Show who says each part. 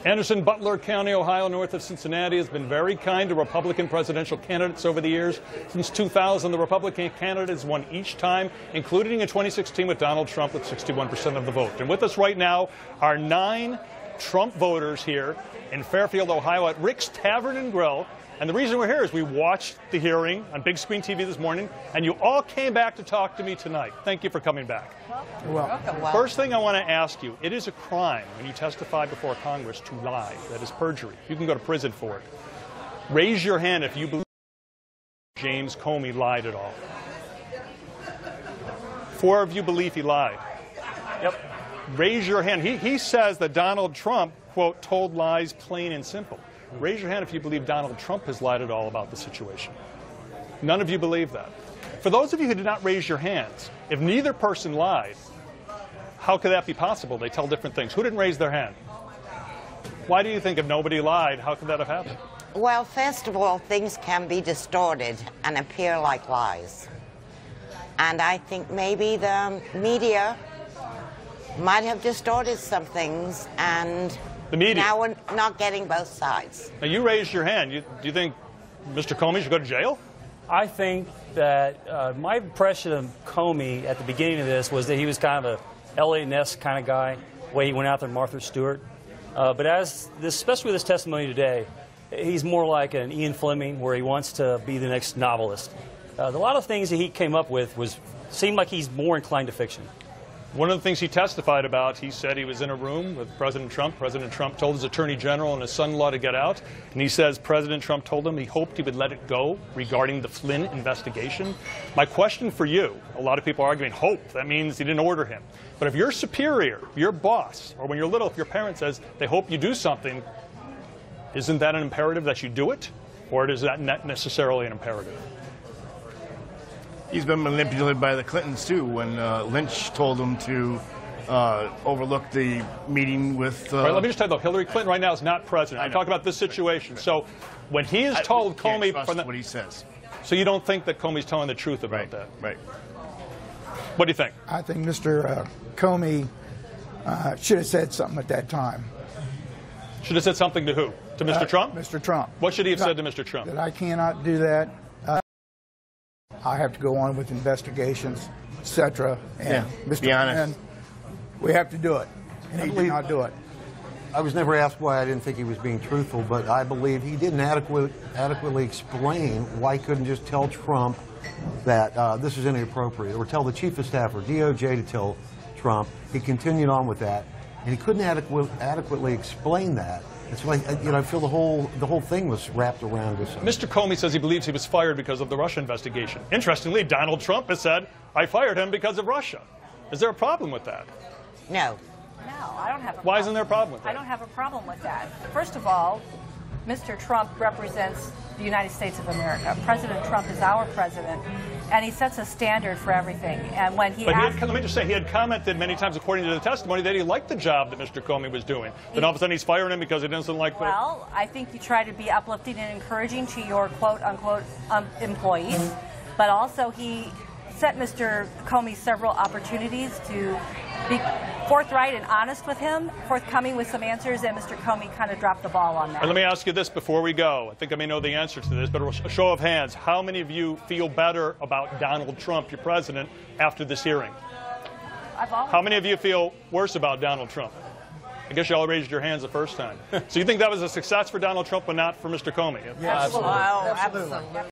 Speaker 1: Anderson, Butler County, Ohio, north of Cincinnati, has been very kind to Republican presidential candidates over the years. Since 2000, the Republican candidate has won each time, including in 2016 with Donald Trump with 61% of the vote. And with us right now are 9 Trump voters here in Fairfield, Ohio at Rick's Tavern and Grill. And the reason we're here is we watched the hearing on big screen TV this morning, and you all came back to talk to me tonight. Thank you for coming back.
Speaker 2: Well,
Speaker 1: first thing I want to ask you, it is a crime when you testify before Congress to lie. That is perjury. You can go to prison for it. Raise your hand if you believe James Comey lied at all. 4 of you believe he lied.
Speaker 2: Yep.
Speaker 1: Raise your hand. He says that Donald Trump, quote, told lies plain and simple. Raise your hand if you believe Donald Trump has lied at all about the situation. None of you believe that. For those of you who did not raise your hands, if neither person lied, how could that be possible? They tell different things. Who didn't raise their hand? Why do you think if nobody lied, how could that have happened?
Speaker 3: Well, first of all, things can be distorted and appear like lies. And I think maybe the media might have distorted some things, and
Speaker 1: the media.
Speaker 3: Now we're not getting both sides.
Speaker 1: Now, you raised your hand. Do you think Mr. Comey should go to jail?
Speaker 2: I think that my impression of Comey at the beginning of this was that he was kind of a L.A. Ness kind of guy, the way he went out there, Martha Stewart. But especially with his testimony today, he's more like an Ian Fleming, where he wants to be the next novelist. A lot of things that he came up with seemed like he's more inclined to fiction.
Speaker 1: One of the things he testified about, he said he was in a room with President Trump. President Trump told his attorney general and his son-in-law to get out. And he says President Trump told him he hoped he would let it go regarding the Flynn investigation. My question for you, a lot of people are arguing hope. That means he didn't order him. But if your superior, your boss, or when you're little, if your parent says they hope you do something, isn't that an imperative that you do it? Or is that not necessarily an imperative?
Speaker 4: He's been manipulated by the Clintons, too, when Lynch told him to overlook the meeting with...
Speaker 1: Right, let me just tell you, though, Hillary Clinton right now is not president. I'm talking about this situation. Right. So when he is told Comey...
Speaker 4: what he says.
Speaker 1: So you don't think that Comey's telling the truth about that?
Speaker 4: Right.
Speaker 1: What do you think?
Speaker 5: I think Mr. Comey should have said something at that time.
Speaker 1: Should have said something to who? To Mr. Trump?
Speaker 5: Mr. Trump.
Speaker 1: What should he have said to Mr. Trump?
Speaker 5: That I cannot do that. I have to go on with investigations, etc. And Mr.
Speaker 4: Be honest.
Speaker 5: And we have to do it. And he did not do it.
Speaker 6: I was never asked why I didn't think he was being truthful, but I believe he didn't adequately explain why he couldn't just tell Trump that this is inappropriate, or tell the chief of staff or DOJ to tell Trump. He continued on with that, and he couldn't adequately explain that. It's like, I feel the whole thing was wrapped around this.
Speaker 1: Mr. Comey says he believes he was fired because of the Russia investigation. Interestingly, Donald Trump has said, I fired him because of Russia. Is there a problem with that?
Speaker 3: No.
Speaker 7: No, I don't have a problem.
Speaker 1: Why isn't there a problem with that?
Speaker 7: I don't have a problem with that. First of all, Mr. Trump represents the United States of America. President Trump is our president, and he sets a standard for everything. And when
Speaker 1: let me just say, he had commented many times, according to the testimony, that he liked the job that Mr. Comey was doing. Then all of a sudden he's firing him because he doesn't like...
Speaker 7: Well, I think you try to be uplifting and encouraging to your quote-unquote employees, but also he set Mr. Comey several opportunities to be forthright and honest with him, forthcoming with some answers, and Mr. Comey kind of dropped the ball on that.
Speaker 1: And let me ask you this before we go. I think I may know the answer to this, but a show of hands. How many of you feel better about Donald Trump, your president, after this hearing? How many of you feel worse about Donald Trump? I guess you all raised your hands the first time. So you think that was a success for Donald Trump, but not for Mr. Comey?
Speaker 3: Yeah, absolutely. Absolutely.